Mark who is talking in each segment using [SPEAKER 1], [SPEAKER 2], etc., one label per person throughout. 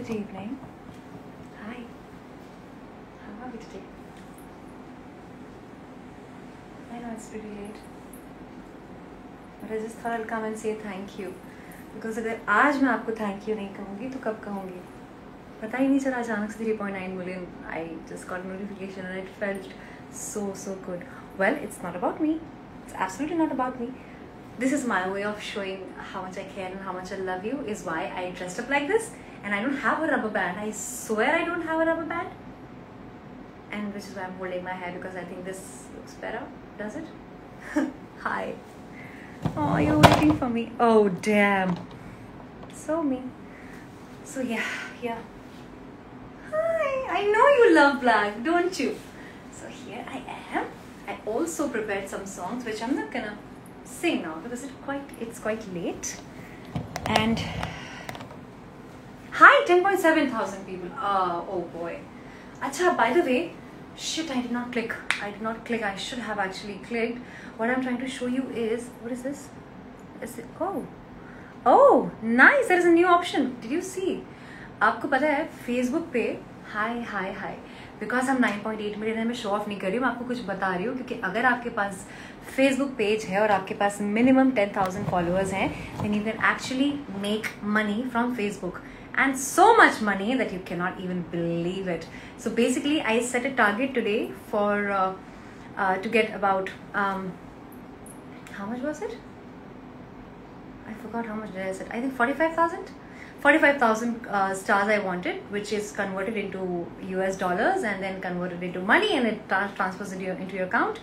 [SPEAKER 1] Good evening. Hi. How are we today? I know it's pretty late, but I just thought I'll come and say thank you. Because अगर आज मैं आपको thank you नहीं कहूँगी तो कब कहूँगी? पता ही नहीं चला, अचानक से 3.9 million. I just got a notification and it felt so good. Well, it's not about me. It's absolutely not about me. This is my way of showing how much I care and how much I love you, is why I dressed up like this. And I don't have a rubber band. I swear I don't have a rubber band. And which is why I'm holding my hair, because I think this looks better. Does it? Hi. Oh, you're waiting for me. Oh, damn. So mean. So yeah. Hi. I know you love black, don't you? So here I am. I also prepared some songs which I'm not gonna sing now because it's quite late. And hi, 10.7 thousand people. Oh boy. Acha, by the way, shit, I did not click. I should have actually clicked. What I'm trying to show you is, what is this? Is it? Oh, nice. There is a new option. Did you see? आपको पता है Facebook पे हाय because हम 9.8 million है, मैं show off नहीं कर रही हूँ, मैं आपको कुछ बता रही हूँ, क्योंकि अगर आपके पास फेसबुक पेज है और आपके पास मिनिमम 10,000 फॉलोअर्स हैं, then you can actually make money from Facebook, and so much money that you cannot even believe it. So basically I set a target today for to get about how much was it? I forgot how much did I set. I think 45,000 stars I wanted, which is converted into US dollars and then converted into money, and it transfers into your account.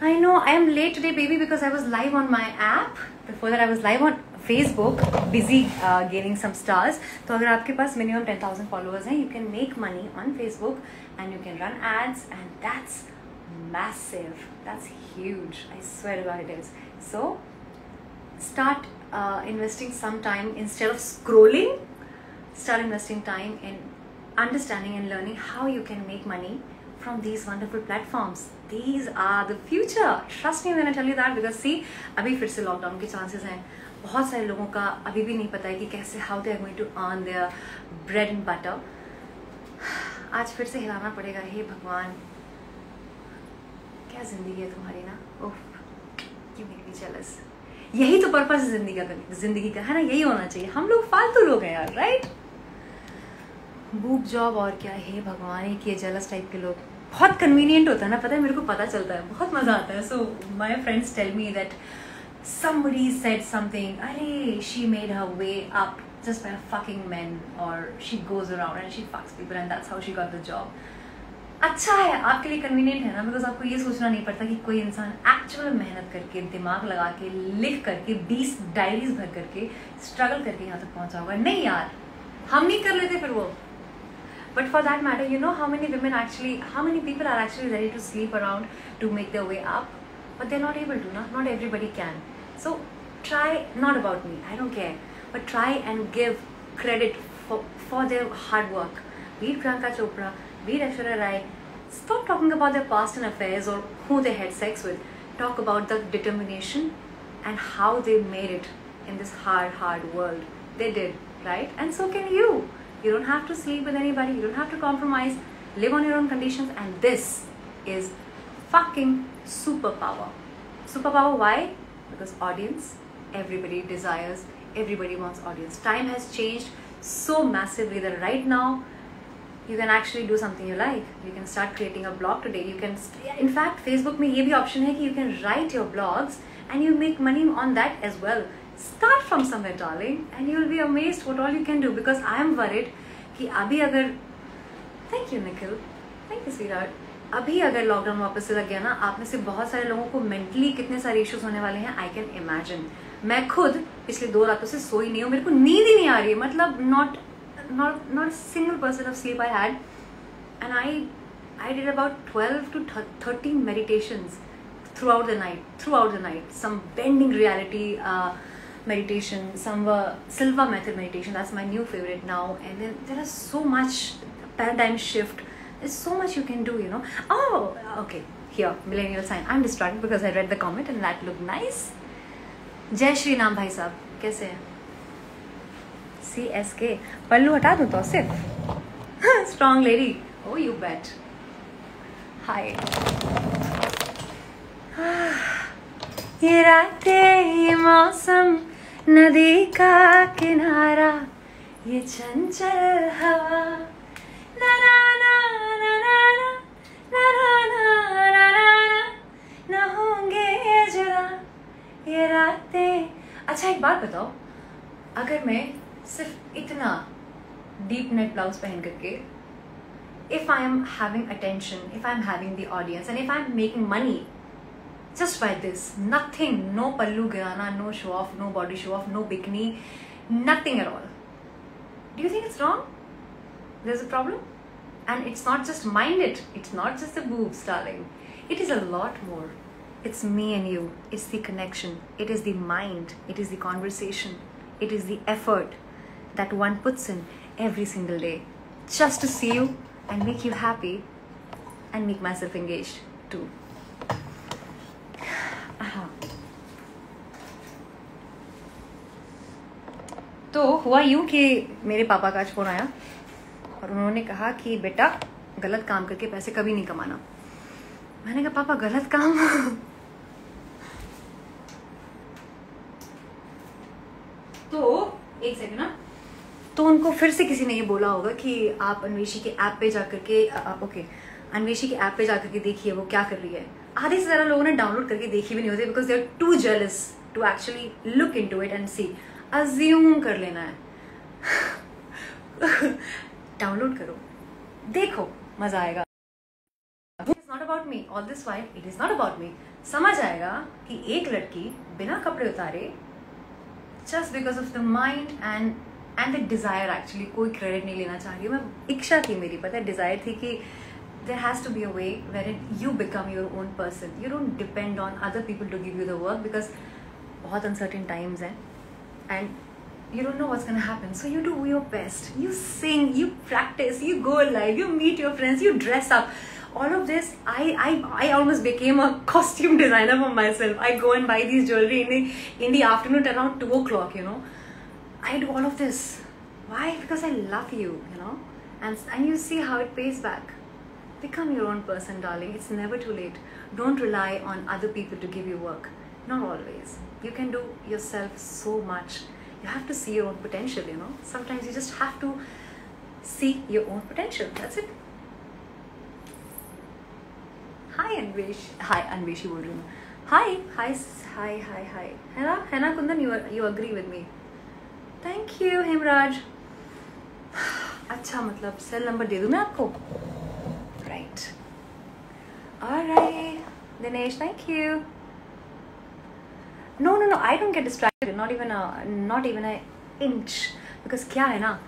[SPEAKER 1] I know I am late today, baby, because I was live on my app. Before that I was live on Facebook, busy gaining some stars. So अगर आपके पास minimum 10,000 followers हैं, you can make money on Facebook and you can run ads, and that's massive. That's huge. I swear to God it is. So start investing some time, instead of scrolling. Start investing time in understanding and learning how you can make money from these wonderful platforms. These are the future. Trust me when I tell you that, because see, अभी फिर से lockdown के chances हैं. बहुत सारे लोगों का अभी भी नहीं पता है कि कैसे how they are going to earn their bread and butter. आज फिर से हिलाना पड़ेगा. हे भगवान, क्या जिंदगी है तुम्हारी ना. ओह, you make me jealous. यही तो पर्पस है जिंदगी का, है ना. यही होना चाहिए. हम लोग फालतू लोग हैं यार, राइट. बूब जॉब और क्या. हे भगवान, एक ये जेलस टाइप के लोग. बहुत कन्वीनियंट होता है ना, पता है, मेरे को पता चलता है, बहुत मजा आता है. So my friends tell me that somebody said something, अरे she made her way up just by fucking men, or she goes around and she fucks people and that's how she got the job. अच्छा है, आपके लिए convenient है ना, because आपको ये सोचना नहीं पड़ता कि कोई इंसान एक्चुअल मेहनत करके, दिमाग लगा के, लिख करके, 20 डायरीज भर करके, स्ट्रगल करके यहाँ तक पहुंचा होगा. नहीं यार, हम नहीं कर लेते फिर वो. But for that matter, you know how many people are actually ready to sleep around to make their way up, but they're not able to. Not everybody can. So try, not about me, I don't care, but try and give credit for their hard work. Be it Priyanka Chopra, be it Aishwarya Rai. Stop talking about their past and affairs or who they had sex with. Talk about the determination and how they made it in this hard world. They did, right? And so can you. You don't have to sleep with anybody. You don't have to compromise. Live on your own conditions. And this is fucking superpower. Superpower, why? Because audience, everybody desires, everybody wants audience. Time has changed so massively that right now you can actually do something you like. You can start creating a blog today. You can, in fact, Facebook में ये भी option है कि you can write your blogs and you make money on that as well. Start from somewhere, darling, and you will be amazed what all you can do. Because I am worried कि अभी अगर, thank you Nikhil, thank you sweetheart, अभी अगर lockdown वापस से लग गया ना, आप में से बहुत सारे लोगों को मेंटली कितने सारे इश्यूज होने वाले हैं. I can imagine. मैं खुद पिछले 2 रातों से सोई नहीं हूँ, मेरे को नींद ही नहीं आ रही है. मतलब not a single percent of sleep I had, and I did about 12 to 13 meditations throughout the night. Some bending reality meditation, some Silva method meditation, that's my new favorite now. And then there is so much paradigm shift. There's so much you can do, you know. Oh, okay. Here, millennial sign. I'm distracted because I read the comment and that looked nice. Jai Shri Ram bhai sahab, kaise hai? CSK पल्लू हटा दूँ तो सिर्फ strong lady. Oh you bet. Hi. ये रातें, ये मौसम, नदी का किनारा, ये चंचल हवा, ना ना ना ना ना ना ना ना ना ना होंगे जुदा ये रातें. अच्छा एक बात बताओ, अगर मैं सिर्फ इतना डीप नेक ब्लाउज पहन करके, if I am having attention, if I am having the audience, and if I am making money just by this, nothing, no pallu girana, no show off, no body show off, no bikini, nothing at all, do you think it's wrong? There's a problem? And it's not just mind it, it's not just the boobs, darling, it is a lot more. It's me and you, it's the connection, it is the mind, it is the conversation, it is the effort that one puts in every single day just to see you and make you happy and make myself engaged too. तो हुआ यूं कि मेरे पापा का आज phone आया और उन्होंने कहा कि बेटा गलत काम करके पैसे कभी नहीं कमाना. मैंने कहा पापा गलत काम तो एक सेकंड ना. तो उनको फिर से किसी ने ये बोला होगा कि आप अन्वेषी के ऐप पे जाकर के ओके अन्वेषी के ऐप पे जाकर के देखिए वो क्या कर रही है. आधे से ज़्यादा लोगों ने डाउनलोड करके देखी भी नहीं होती because they are too jealous to actually look into it and see. Assume कर लेना है. डाउनलोड करो, देखो, मजा आएगा. It's not about me. All this while, it is not about me. समझ आएगा कि एक लड़की बिना कपड़े उतारे just because of the mind and the desire actually, कोई क्रेडिट नहीं लेना चाह रही हूँ मैं. इच्छा थी मेरी, पता है, डिजायर थी कि there has to be a way wherein you become your own person. You don't depend on other people to give you the work because बहुत uncertain times हैं and you don't know what's gonna happen. So you do your best. You sing, you practice, you go live, you meet your friends, you dress up. All of this, I almost became a costume designer for myself. I go and buy these jewelry in the afternoon around 2 o'clock, you know. I do all of this. Why? Because I love you, you know. And you see how it pays back. Become your own person, darling. It's never too late. Don't rely on other people to give you work. Not always. You can do yourself so much. You have to see your own potential, you know. Sometimes you just have to see your own potential. That's it. Hi Anvesh. Hi Anveshi बोल रही हूँ. Hi. है ना Kundan, you agree with me. Thank you Himraj. अच्छा, मतलब cell number दे दूँ मैं आपको? Right. Alright. Dinesh, thank you. No, I don't get distracted. Not even a inch. Because क्या है ना,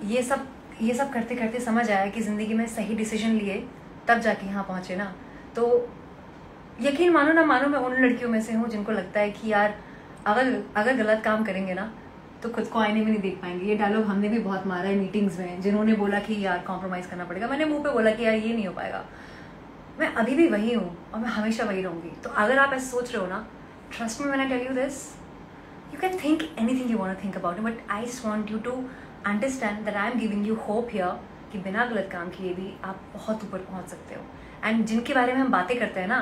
[SPEAKER 1] ये सब करते करते समझ आया कि जिंदगी में सही डिसीजन लिए तब जाके यहाँ पहुँचे ना. तो यकीन मानो ना मानो, मैं उन लड़कियों में से हूँ जिनको लगता है कि यार अगर गलत काम करेंगे ना तो खुद को आईने में नहीं देख पाएंगे. ये डायलॉग हमने भी बहुत मारा है मीटिंग्स में. जिन्होंने बोला कि यार कॉम्प्रोमाइज़ करना पड़ेगा, मैंने मुंह पे बोला कि यार ये नहीं हो पाएगा. मैं अभी भी वही हूँ और मैं हमेशा वही रहूँगी. तो अगर आप ऐसे सोच रहे हो ना, trust me when I tell you this, you can think anything you want to think about it, but I just want you to understand that I am giving you hope here कि बिना गलत काम किए भी आप बहुत ऊपर पहुँच सकते हो. एंड जिनके बारे में हम बातें करते हैं ना,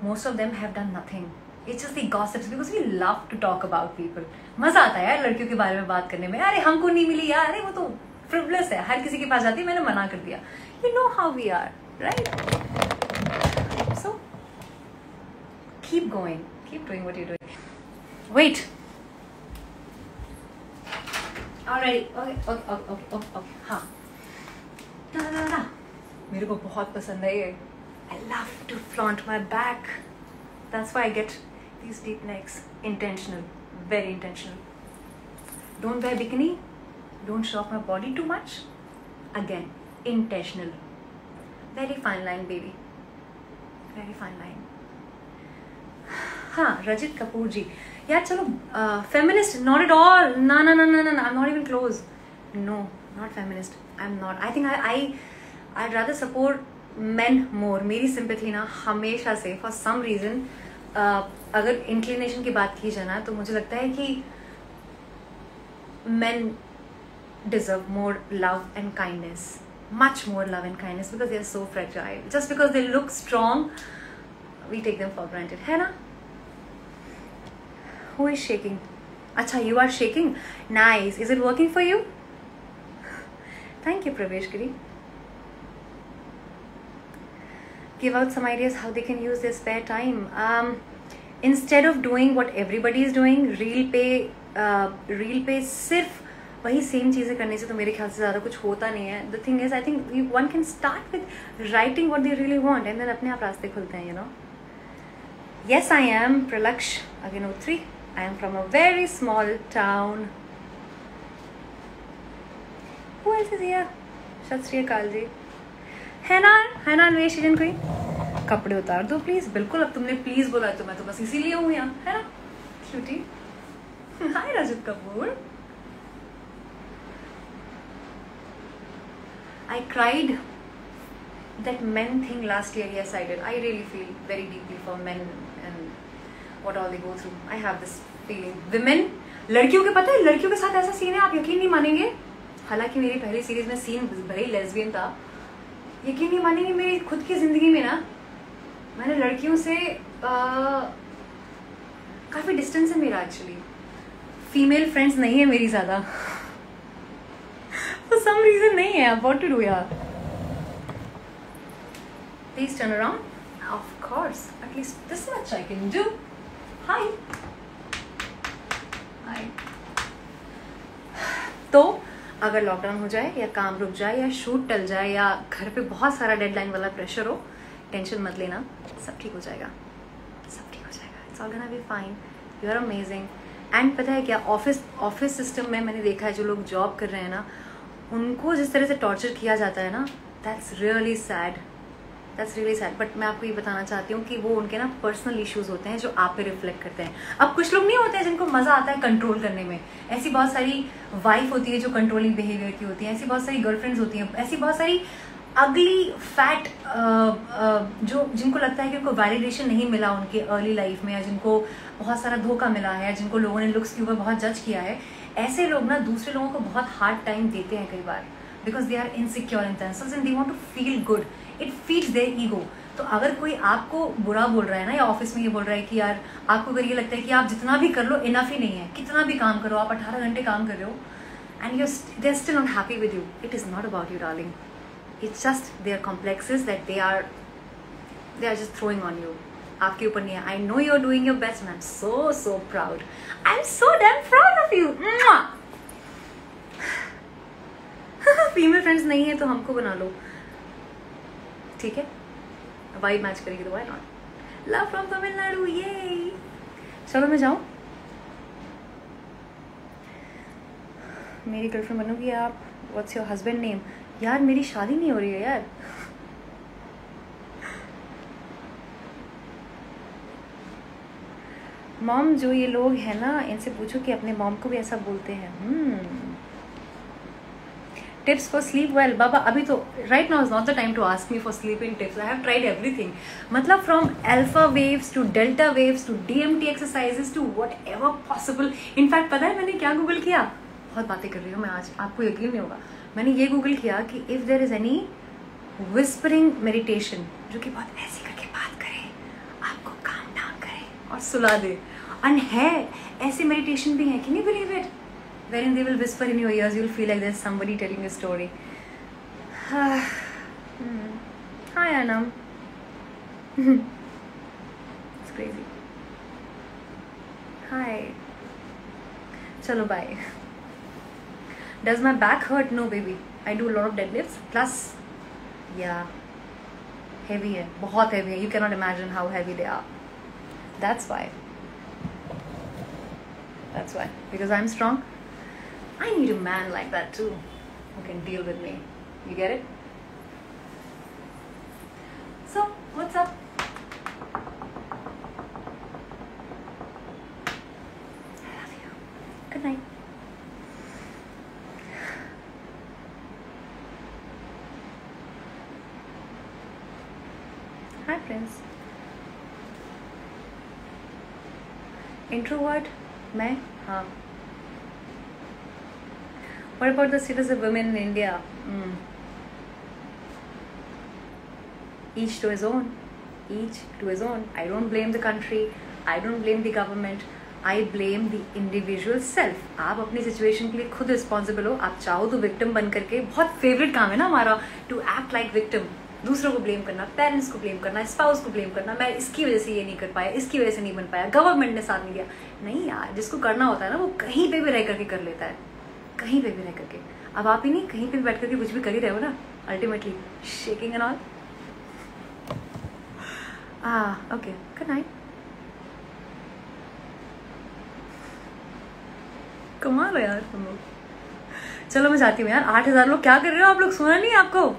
[SPEAKER 1] most of them have done nothing. It's just the gossips because we love to talk about people. मजा आता है यार लड़कियों के बारे में बात करने में. अरे हमको नहीं मिली यार, अरे वो तो frivolous है, हर किसी के पास जाती है, मैंने मना कर दिया. You know how we are, right? So keep going. Keep doing what you're doing. Wait. Alright. Okay. हाँ. ना. मेरे को बहुत पसंद है ये. I love to flaunt my back. That's why I get these deep necks. Intentional. Very intentional. Don't wear bikini. Don't show off my body too much. Again, intentional. Very fine line, baby. Very fine line. हाँ, रजित कपूर जी. यार चलो, feminist, not at all. No, I'm not even close. No, not feminist. I'm not. I think I'd rather support men more. मेरी sympathy ना हमेशा से for some reason, अगर inclination की बात की जाए ना, तो मुझे लगता है कि men deserve more love and kindness, much more love and kindness, because they are so fragile. Just because they look strong, we take them for granted. है ना? Who is shaking? Acha, you are shaking. Nice. Is it working for you? Thank you, Pravesh Giri. Give out some ideas how they can use their spare time. Instead of doing what everybody is doing, reel पे सिर्फ वही same चीज़ें करने से तो मेरे ख्याल से ज़्यादा कुछ होता नहीं है. The thing is, I think one can start with writing what they really want and then अपने आप रास्ते खुलते हैं, you know. Yes, I am Pralaksh Aginotri. I am from a very small town. Who else is here? Sat Shri Akal ji. है ना अन्वेषण कोई? कपड़े उतार दो प्लीज. बिल्कुल, अब तुमने प्लीज बोला तो मैं तो बस इसीलिए हूँ यहाँ, है ना cutie. Hi Rajat Kapoor. I cried that men thing last year. Yes, I did. I really feel very deeply for men and what all they go through. I have this feeling. Women, लड़कियों के पता है, लड़कियों के साथ ऐसा सीन है, आप यकीन नहीं मानेंगे. हालांकि मेरी पहली सीरीज में सीन भले ही लेस्बियन था, यकीन नहीं मानेंगे, मेरी खुद की जिंदगी में ना मैंने लड़कियों से काफी डिस्टेंस है मेरा. एक्चुअली फीमेल फ्रेंड्स नहीं है मेरी ज्यादा. For some reason नहीं है. What to do यार? Please turn around. Of course. At least this much I can do. Hi. Hi. तो अगर लॉकडाउन हो जाए या काम रुक जाए या शूट टल जाए या घर पे बहुत सारा डेडलाइन वाला प्रेशर हो, टेंशन मत लेना, सब ठीक हो जाएगा. सब ठीक हो जाएगा. It's all gonna be fine. You are amazing. And पता है क्या, ऑफिस सिस्टम में मैंने देखा है जो लोग जॉब कर रहे हैं ना, उनको जिस तरह से टॉर्चर किया जाता है ना, दैट्स रियली सैड. बट मैं आपको ये बताना चाहती हूँ कि वो उनके ना पर्सनल इश्यूज होते हैं जो आप पे रिफ्लेक्ट करते हैं. अब कुछ लोग नहीं होते हैं जिनको मजा आता है कंट्रोल करने में. ऐसी बहुत सारी वाइफ होती है जो कंट्रोलिंग बिहेवियर की होती है, ऐसी बहुत सारी गर्लफ्रेंड्स होती हैं, ऐसी बहुत सारी अगली फैट जो जिनको लगता है कि उनको वैलिडेशन नहीं मिला उनके अर्ली लाइफ में, या जिनको बहुत सारा धोखा मिला है, जिनको लोगों ने लुक्स के ऊपर बहुत जज किया है. ऐसे लोग ना दूसरे लोगों को बहुत हार्ड टाइम देते हैं कई बार, because they are insecure in themselves and they want to feel good. It feeds their ego. तो अगर कोई आपको बुरा बोल रहा है ना, या ऑफिस में ये बोल रहा है कि यार आपको अगर ये लगता है कि आप जितना भी कर लो इनफ ही नहीं है, कितना भी काम करो, आप 18 घंटे काम कर रहे हो and they are still not happy with you, it is not about you darling. It's just their complexes that they are just throwing on you. आपके ऊपर नहीं है. I know you are doing your best and I am so proud. I am so damn proud of you. Female friends नहीं है तो हमको बना लो, ठीक है? वाइब मैच करेगी तो why not. Love from Tamil Nadu. ये चलो मैं जाऊं. मेरी गर्लफ्रेंड बनोगी आप? What's your husband name? यार मेरी शादी नहीं हो रही है यार. मॉम, जो ये लोग हैं ना, इनसे पूछो कि अपने मॉम को भी ऐसा बोलते हैं. Tips for sleep well. बाबा अभी तो right now is not the time to ask me for sleeping tips. I have tried everything. मतलब from alpha waves to delta waves to DMT exercises to whatever possible. In fact पता है मैंने क्या Google किया? बहुत बातें कर रही हूँ मैं आज, आपको यकीन नहीं होगा. मैंने ये गूगल किया कि if there is any whispering meditation जो कि बहुत ऐसे करके बात करे, आपको काम डाउन करे और सुला दे. एंड है ऐसे मेडिटेशन भी है, can you believe it, wherein they will whisper in your ears, you'll feel like there's somebody telling a story. Hi Anam. It's crazy. Hi. Chalo bye. Does my back hurt? No baby. I do a lot of deadlifts. Plus, yeah, heavy है, बहुत heavy है. You cannot imagine how heavy they are. That's why. Because I'm strong. I need a man like that too, who can deal with me. You get it? So, what's up? I love you. Good night. Hi, Prince. Introvert? मैं? हाँ. What about the status of women in India? Each to his own. Each to his own. I don't blame the country. I don't blame the government. I blame the individual self. आप अपनी situation के लिए खुद responsible हो. आप चाहो तो victim बन करके, बहुत फेवरेट काम है ना हमारा, टू एक्ट लाइक विक्टिम. दूसरों को ब्लेम करना, पेरेंट्स को ब्लेम करना, स्पाउस को ब्लेम करना, मैं इसकी वजह से ये नहीं कर पाया, इसकी वजह से नहीं बन पाया, गवर्नमेंट ने साथ नहीं दिया. नहीं यार, जिसको करना होता है ना वो कहीं पे भी रह करके कर लेता है, कहीं पे भी रह करके. अब आप ही नहीं, कहीं पे भी बैठ करके कुछ भी कर ही रहे हो ना, ultimately shaking and all. Okay, good night. कमाल है यार तुम लोग. चलो मैं जाती हूँ यार. 8,000 लोग क्या कर रहे हो आप लोग, सुना नहीं आपको?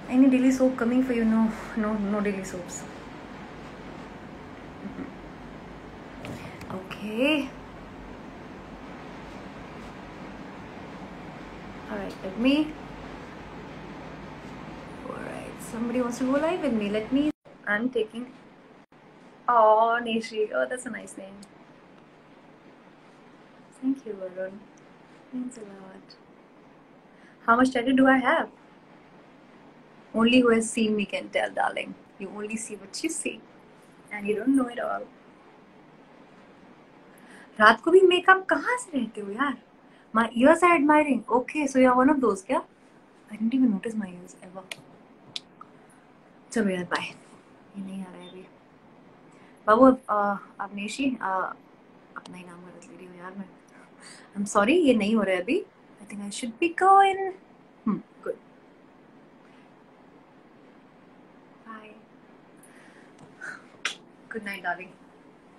[SPEAKER 1] Any daily soap coming for you? No daily soaps. Okay. Alright, let me. Alright, somebody wants to go live with me. Let me. I'm taking. Oh, Nishi. Oh, that's a nice name. Thank you, Varun. Means a lot. How much credit do I have? Only who has seen me can tell, darling. You only see what you see, and you don't know it all. रात को भी makeup कहाँ से रहते हो यार? My ears are admiring. Okay, so you're one of those क्या? I didn't even notice my ears ever. चलो यार, bye. ये नहीं आ रहा है अभी. बाबू, अवनेशी, अपना ही नाम गलत ले रही हूँ यार मैं. I'm sorry, ये नहीं हो रहा है अभी. I think I should be going. Good. Bye. Good night, darling.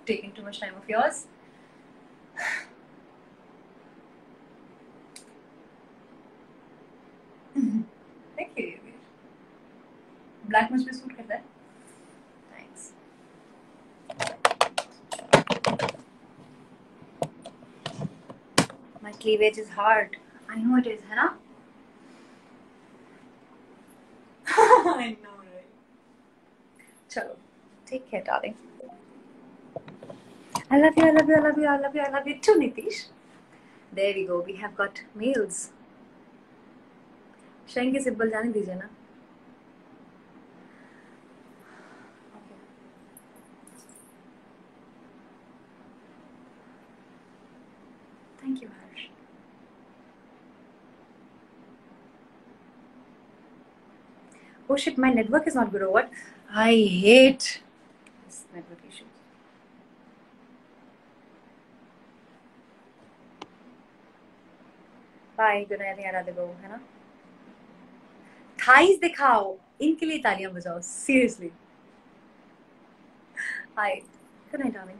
[SPEAKER 1] Taking too much time of yours. Thank you. Black मुझ पे सूट करता है. Thanks. My cleavage is hard. I know it is, है ना? I know, right? Chalo, take care, darling. I love you, I love you, I love you, I love you, I love you too, Nitish. There we go. We have got mails. Shine के simple जाने दीजिए ना. Thank you, Harsh. Oh shit, my network is not good or what? I hate this network issue. Bye, good night, I rather go, है ना? Thighs दिखाओ, इनके लिए तालियां बजाओ, seriously. Bye, good night, darling.